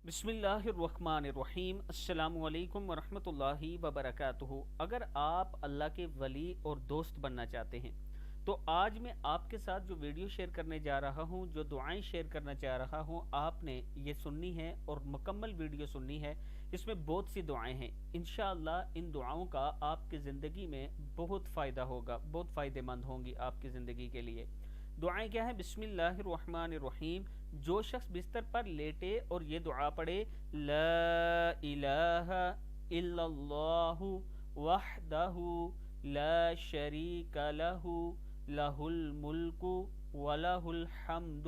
بسم اللہ الرحمن الرحیم۔ السلام علیکم ورحمۃ اللہ وبرکاتہ۔ اگر آپ اللہ کے ولی اور دوست بننا چاہتے ہیں تو آج میں آپ کے ساتھ جو ویڈیو شیئر کرنے جا رہا ہوں، جو دعائیں شیئر کرنا چاہ رہا ہوں، آپ نے یہ سننی ہے اور مکمل ویڈیو سننی ہے۔ اس میں بہت سی دعائیں ہیں، انشاءاللہ ان دعاؤں کا آپ کی زندگی میں بہت فائدہ ہوگا، بہت فائدہ مند ہوں گی آپ کی زندگی کے لیے۔ دعائیں کیا ہیں؟ بسم اللہ الرحمن الرحیم۔ جو شخص بستر پر لیٹے اور یہ دعا پڑھے، لا الہ الا اللہ وحدہ لا شریک لہ لہ الملک ولہ الحمد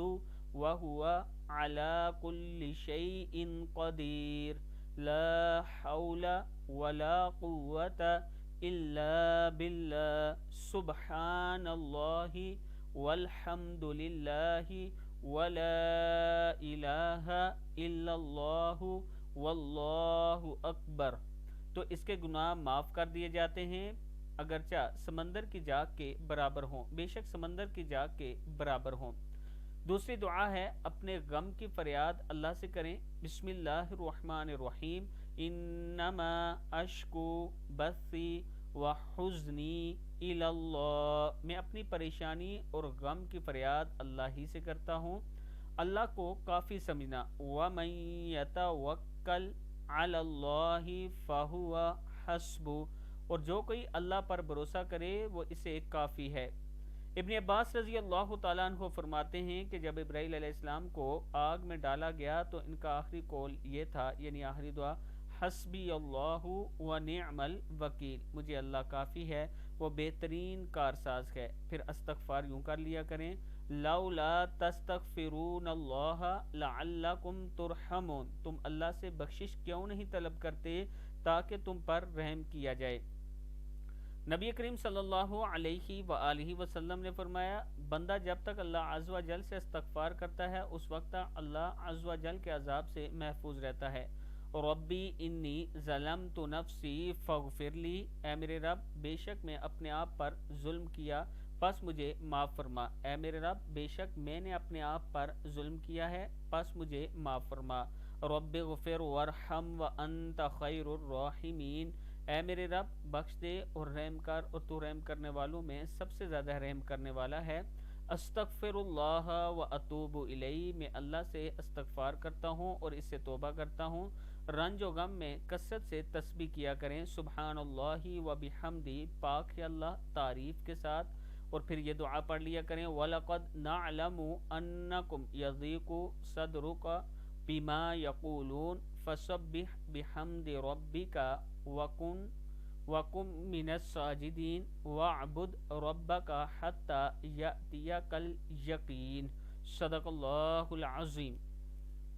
وہو علی کل شیء قدیر، لا حول ولا قوة الا باللہ، سبحان اللہ والحمد للہ ولا الہ الا اللہ واللہ اکبر۔ تو اس کے گناہ معاف کر دیے جاتے ہیں، اگرچہ سمندر کی جاگ کے برابر ہوں، بے شک سمندر کی جاگ کے برابر ہوں۔ دوسری دعا ہے، اپنے غم کی فریاد اللہ سے کریں۔ بسم اللہ الرحمن الرحیم۔ انما اشکو بثی وحزنی الی اللہ، میں اپنی پریشانی اور غم کی فریاد اللہ ہی سے کرتا ہوں، اللہ کو کافی سمجھنا۔ ومن یتوکل علی اللہ فہو حسبہ، اور جو کوئی اللہ پر بھروسہ کرے وہ اسے کافی ہے۔ ابن عباس رضی اللہ تعالیٰ عنہ فرماتے ہیں کہ جب ابراہیل علیہ السلام کو آگ میں ڈالا گیا تو ان کا آخری قول یہ تھا، یعنی آخری دعا، حسبی اللہ و نعم الوکیل، مجھے اللہ کافی ہے، وہ بہترین کارساز ہے۔ پھر استغفار یوں کر لیا کریں، لولا تستغفرون اللہ لعلکم ترحمون، تم اللہ سے بخشش کیوں نہیں طلب کرتے تاکہ تم پر رحم کیا جائے۔ نبی کریم صلی اللہ علیہ وآلہ وسلم نے فرمایا، بندہ جب تک اللہ عز و جل سے استغفار کرتا ہے اس وقت اللہ عز و جل کے عذاب سے محفوظ رہتا ہے۔ ربی انی ظلمت نفسی فاغفر لی، اے میرے رب بے شک میں اپنے آپ پر ظلم کیا پس مجھے معاف فرما، اے میرے رب بے شک میں نے اپنے آپ پر ظلم کیا ہے پس مجھے معاف فرما۔ رب اغفر وارحم وانت خیر الراحمین، اے میرے رب بخش دے اور رحم کر، اور تو رحم کرنے والوں میں سب سے زیادہ رحم کرنے والا ہے۔ استغفر اللہ و اتوب الیہ، میں اللہ سے استغفار کرتا ہوں اور اس سے توبہ کرتا ہوں۔ رنج و غم میں کثرت سے تسبیح کیا کریں، سبحان اللہ و بحمدہ، پاک ہے اللہ تعریف کے ساتھ۔ اور پھر یہ دعا پڑھ لیا کریں، وَلَقَدْ نَعْلَمُ أَنَّكُمْ يَضِيقُ صَدْرُكَ بِمَا يَقُولُونَ فَسَبِّحْ بِحَمْدِ رَبِّكَ وَقُم مِّنَ السَّاجِدِينَ وَاعْبُدْ رَبَّكَ حَتَّى يَأْتِيَكَ الْيَقِينُ۔ صدق اللہ العظیم۔